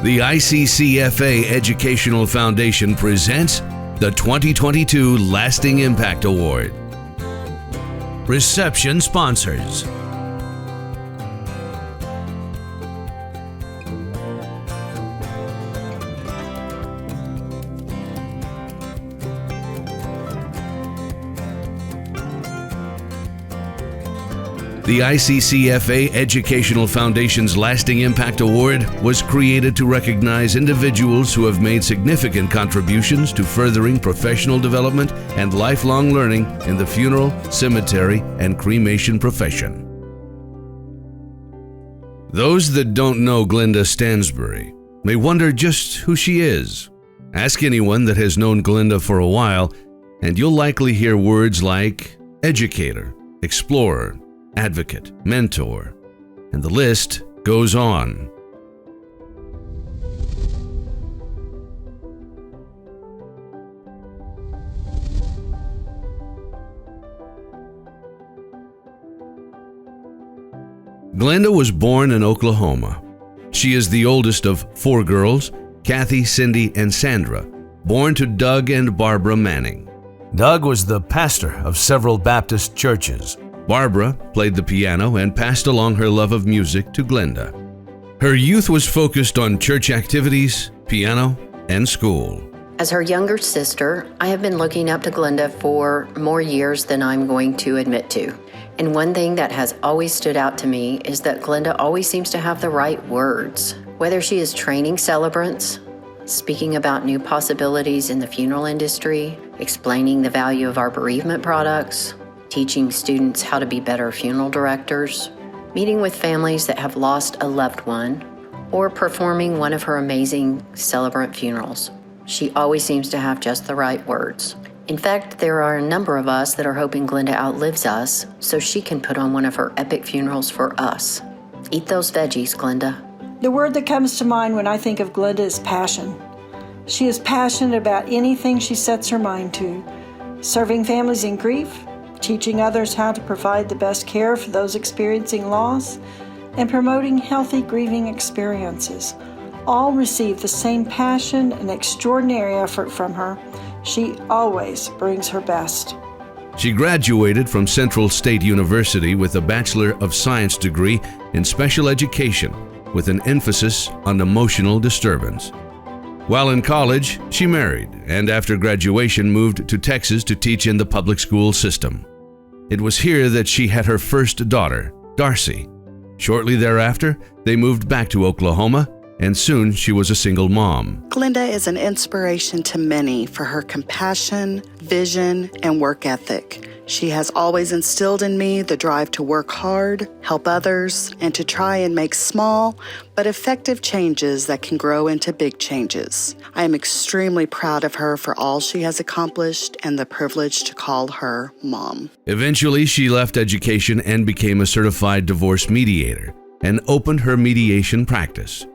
The ICCFA Educational Foundation presents the 2022 Lasting Impact Award. Reception sponsors. The ICCFA Educational Foundation's Lasting Impact Award was created to recognize individuals who have made significant contributions to furthering professional development and lifelong learning in the funeral, cemetery, and cremation profession. Those that don't know Glenda Stansbury may wonder just who she is. Ask anyone that has known Glenda for a while, and you'll likely hear words like educator, explorer, advocate, mentor, and the list goes on. Glenda was born in Oklahoma. She is the oldest of 4 girls, Kathy, Cindy, and Sandra, born to Doug and Barbara Manning. Doug was the pastor of several Baptist churches. Barbara played the piano and passed along her love of music to Glenda. Her youth was focused on church activities, piano, and school. As her younger sister, I have been looking up to Glenda for more years than I'm going to admit to. And one thing that has always stood out to me is that Glenda always seems to have the right words. Whether she is training celebrants, speaking about new possibilities in the funeral industry, explaining the value of our bereavement products, teaching students how to be better funeral directors, meeting with families that have lost a loved one, or performing one of her amazing celebrant funerals. She always seems to have just the right words. In fact, there are a number of us that are hoping Glenda outlives us so she can put on one of her epic funerals for us. Eat those veggies, Glenda. The word that comes to mind when I think of Glenda is passion. She is passionate about anything she sets her mind to, serving families in grief, teaching others how to provide the best care for those experiencing loss, and promoting healthy grieving experiences. All receive the same passion and extraordinary effort from her. She always brings her best. She graduated from Central State University with a Bachelor of Science degree in special education with an emphasis on emotional disturbance. While in college, she married and after graduation moved to Texas to teach in the public school system. It was here that she had her first daughter, Darcy. Shortly thereafter, they moved back to Oklahoma, and soon she was a single mom. Glenda is an inspiration to many for her compassion, vision, and work ethic. She has always instilled in me the drive to work hard, help others, and to try and make small but effective changes that can grow into big changes. I am extremely proud of her for all she has accomplished and the privilege to call her Mom. Eventually, she left education and became a certified divorce mediator and opened her mediation practice.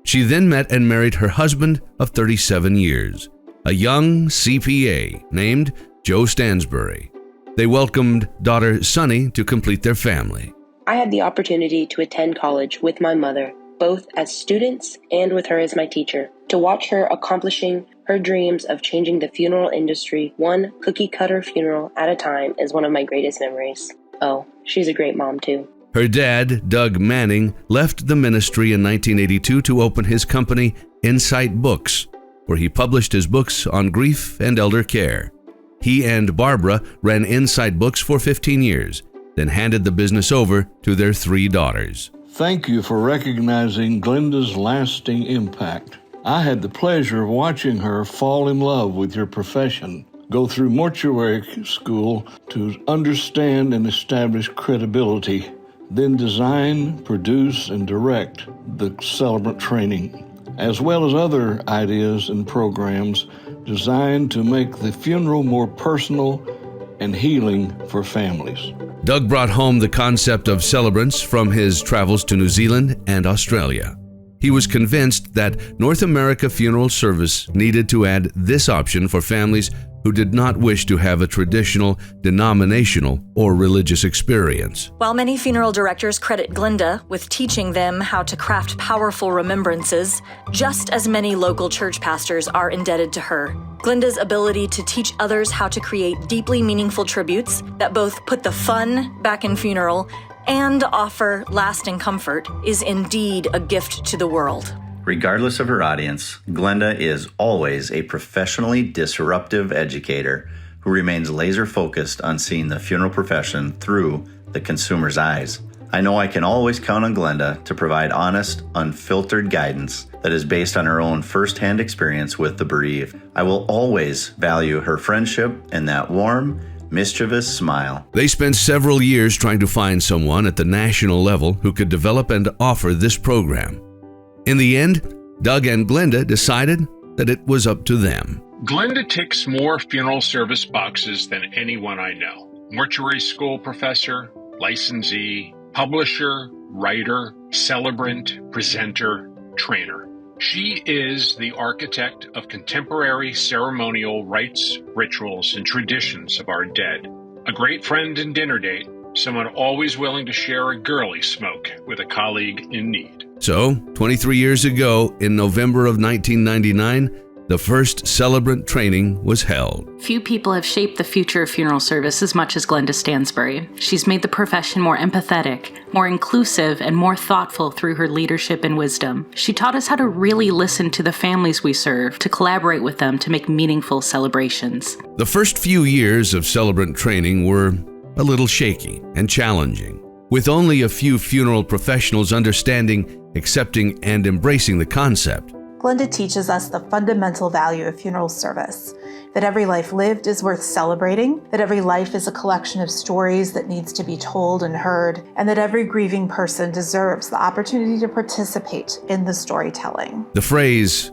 She then met and married her husband of 37 years, a young CPA named Joe Stansbury. They welcomed daughter Sunny to complete their family. I had the opportunity to attend college with my mother, both as students and with her as my teacher. To watch her accomplishing her dreams of changing the funeral industry one cookie-cutter funeral at a time is one of my greatest memories. Oh, she's a great mom too. Her dad, Doug Manning, left the ministry in 1982 to open his company, Insight Books, where he published his books on grief and elder care. He and Barbara ran Insight Books for 15 years, then handed the business over to their 3 daughters. Thank you for recognizing Glenda's lasting impact. I had the pleasure of watching her fall in love with your profession, go through mortuary school to understand and establish credibility, then design, produce, and direct the celebrant training, as well as other ideas and programs designed to make the funeral more personal and healing for families. Doug brought home the concept of celebrants from his travels to New Zealand and Australia. He was convinced that North America Funeral Service needed to add this option for families who did not wish to have a traditional, denominational, or religious experience. While many funeral directors credit Glenda with teaching them how to craft powerful remembrances, just as many local church pastors are indebted to her. Glenda's ability to teach others how to create deeply meaningful tributes that both put the fun back in funeral and offer lasting comfort is indeed a gift to the world. Regardless of her audience, Glenda is always a professionally disruptive educator who remains laser-focused on seeing the funeral profession through the consumer's eyes. I know I can always count on Glenda to provide honest, unfiltered guidance that is based on her own first-hand experience with the bereaved. I will always value her friendship and that warm, mischievous smile. They spent several years trying to find someone at the national level who could develop and offer this program. In the end, Doug and Glenda decided that it was up to them. Glenda ticks more funeral service boxes than anyone I know. Mortuary school professor, licensee, publisher, writer, celebrant, presenter, trainer. She is the architect of contemporary ceremonial rites, rituals, and traditions of our dead. A great friend and dinner date, someone always willing to share a girly smoke with a colleague in need. So, 23 years ago, in November of 1999, the first celebrant training was held. Few people have shaped the future of funeral service as much as Glenda Stansbury. She's made the profession more empathetic, more inclusive, and more thoughtful through her leadership and wisdom. She taught us how to really listen to the families we serve, to collaborate with them to make meaningful celebrations. The first few years of celebrant training were a little shaky and challenging, with only a few funeral professionals understanding, accepting, and embracing the concept. Glenda teaches us the fundamental value of funeral service, that every life lived is worth celebrating, that every life is a collection of stories that needs to be told and heard, and that every grieving person deserves the opportunity to participate in the storytelling. The phrase,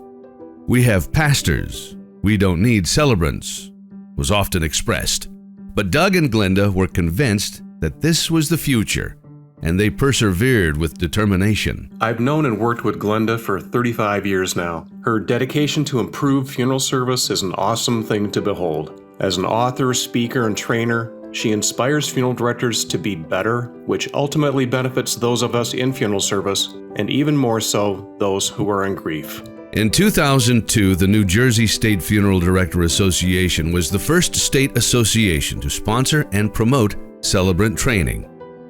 "We have pastors, we don't need celebrants," was often expressed. But Doug and Glenda were convinced that this was the future, and they persevered with determination. I've known and worked with Glenda for 35 years now. Her dedication to improve funeral service is an awesome thing to behold. As an author, speaker, and trainer, she inspires funeral directors to be better, which ultimately benefits those of us in funeral service, and even more so, those who are in grief. In 2002, the New Jersey State Funeral Director Association was the first state association to sponsor and promote celebrant training.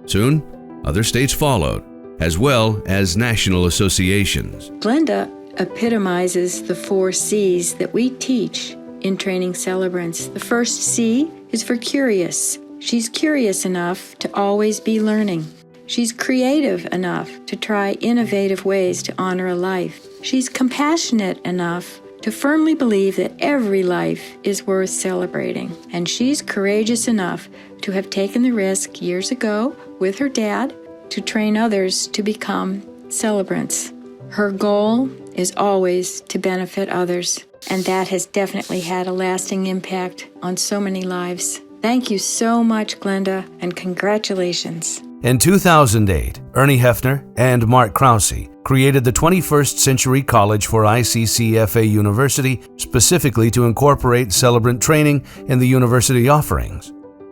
Soon, other states followed, as well as national associations. Glenda epitomizes the 4 C's that we teach in training celebrants. The first C is for curious. She's curious enough to always be learning. She's creative enough to try innovative ways to honor a life. She's compassionate enough to firmly believe that every life is worth celebrating. And she's courageous enough to have taken the risk years ago with her dad to train others to become celebrants. Her goal is always to benefit others, and that has definitely had a lasting impact on so many lives. Thank you so much, Glenda, and congratulations. In 2008, Ernie Hefner and Mark Krause created the 21st Century College for ICCFA University specifically to incorporate celebrant training in the university offerings,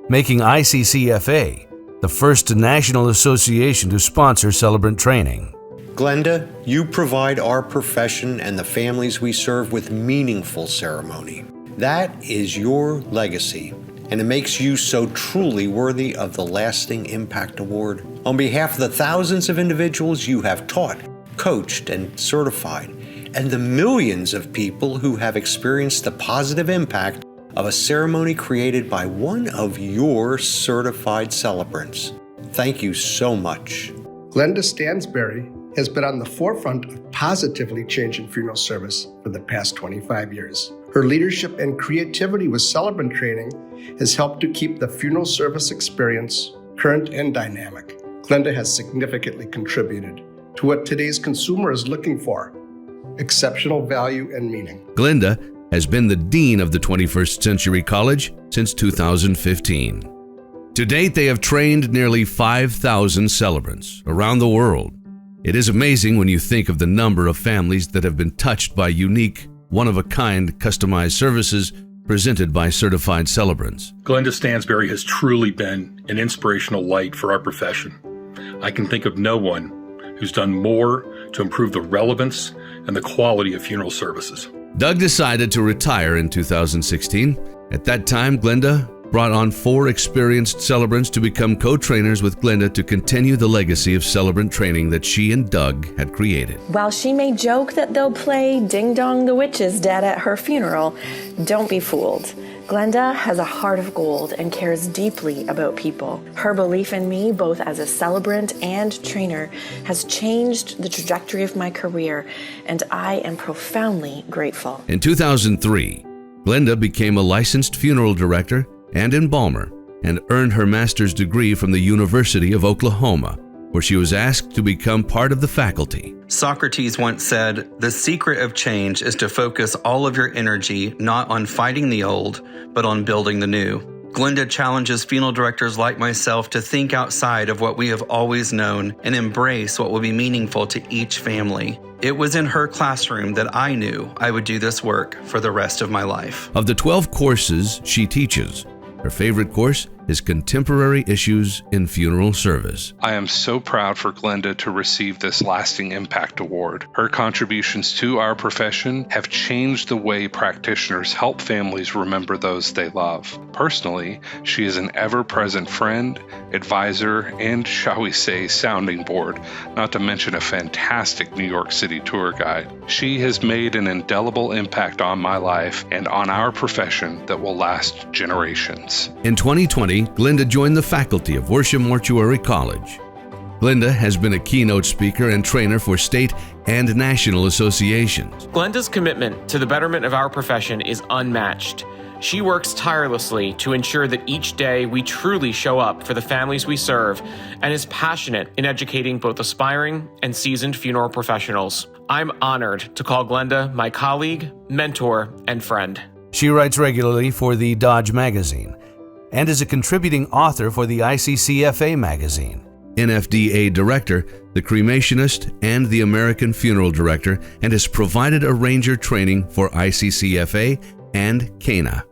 making ICCFA the first national association to sponsor celebrant training. Glenda, you provide our profession and the families we serve with meaningful ceremony. That is your legacy, and it makes you so truly worthy of the Lasting Impact Award. On behalf of the thousands of individuals you have taught, coached, and certified, and the millions of people who have experienced the positive impact of a ceremony created by one of your certified celebrants, thank you so much. Glenda Stansbury has been on the forefront of positively changing funeral service for the past 25 years. Her leadership and creativity with celebrant training has helped to keep the funeral service experience current and dynamic. Glenda has significantly contributed to what today's consumer is looking for: exceptional value and meaning. Glenda has been the dean of the 21st Century College since 2015. To date, they have trained nearly 5,000 celebrants around the world. It is amazing when you think of the number of families that have been touched by unique, one-of-a-kind customized services presented by certified celebrants. Glenda Stansbury has truly been an inspirational light for our profession. I can think of no one who's done more to improve the relevance and the quality of funeral services. Doug decided to retire in 2016. At that time, Glenda brought on 4 experienced celebrants to become co-trainers with Glenda to continue the legacy of celebrant training that she and Doug had created. While she may joke that they'll play Ding Dong the Witch is Dead at her funeral, don't be fooled. Glenda has a heart of gold and cares deeply about people. Her belief in me, both as a celebrant and trainer, has changed the trajectory of my career, and I am profoundly grateful. In 2003, Glenda became a licensed funeral director and embalmer and earned her master's degree from the University of Oklahoma, where she was asked to become part of the faculty. Socrates once said, "The secret of change is to focus all of your energy not on fighting the old, but on building the new." Glenda challenges funeral directors like myself to think outside of what we have always known and embrace what will be meaningful to each family. It was in her classroom that I knew I would do this work for the rest of my life. Of the 12 courses she teaches, her favorite course is Contemporary Issues in Funeral Service. I am so proud for Glenda to receive this Lasting Impact Award. Her contributions to our profession have changed the way practitioners help families remember those they love. Personally, she is an ever-present friend, advisor, and, shall we say, sounding board, not to mention a fantastic New York City tour guide. She has made an indelible impact on my life and on our profession that will last generations. In 2020, Glenda joined the faculty of Worsham Mortuary College. Glenda has been a keynote speaker and trainer for state and national associations. Glenda's commitment to the betterment of our profession is unmatched. She works tirelessly to ensure that each day we truly show up for the families we serve and is passionate in educating both aspiring and seasoned funeral professionals. I'm honored to call Glenda my colleague, mentor, and friend. She writes regularly for the Dodge magazine and is a contributing author for the ICCFA magazine, NFDA director, the cremationist, and the American funeral director, and has provided a ranger training for ICCFA and CANA.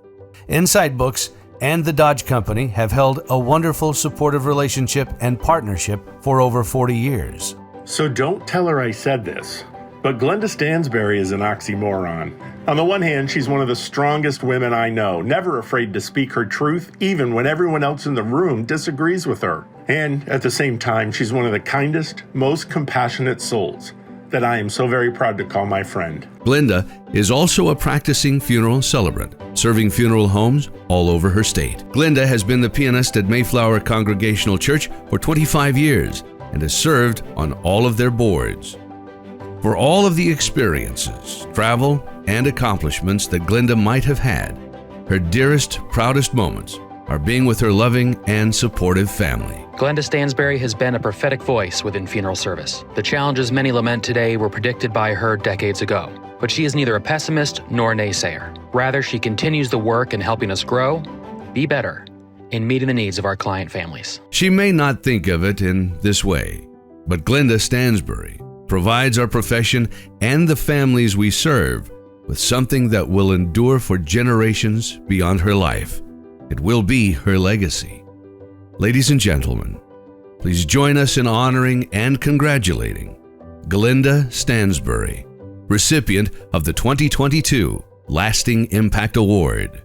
Inside Books and the Dodge Company have held a wonderful supportive relationship and partnership for over 40 years. So don't tell her I said this, but Glenda Stansbury is an oxymoron. On the one hand, she's one of the strongest women I know, never afraid to speak her truth, even when everyone else in the room disagrees with her. And at the same time, she's one of the kindest, most compassionate souls that I am so very proud to call my friend. Glenda is also a practicing funeral celebrant, serving funeral homes all over her state. Glenda has been the pianist at Mayflower Congregational Church for 25 years and has served on all of their boards. For all of the experiences, travel, and accomplishments that Glenda might have had, her dearest, proudest moments are being with her loving and supportive family. Glenda Stansbury has been a prophetic voice within funeral service. The challenges many lament today were predicted by her decades ago. But she is neither a pessimist nor a naysayer. Rather, she continues the work in helping us grow, be better, in meeting the needs of our client families. She may not think of it in this way, but Glenda Stansbury provides our profession and the families we serve with something that will endure for generations beyond her life. It will be her legacy. Ladies and gentlemen, please join us in honoring and congratulating Glenda Stansbury, recipient of the 2022 Lasting Impact Award.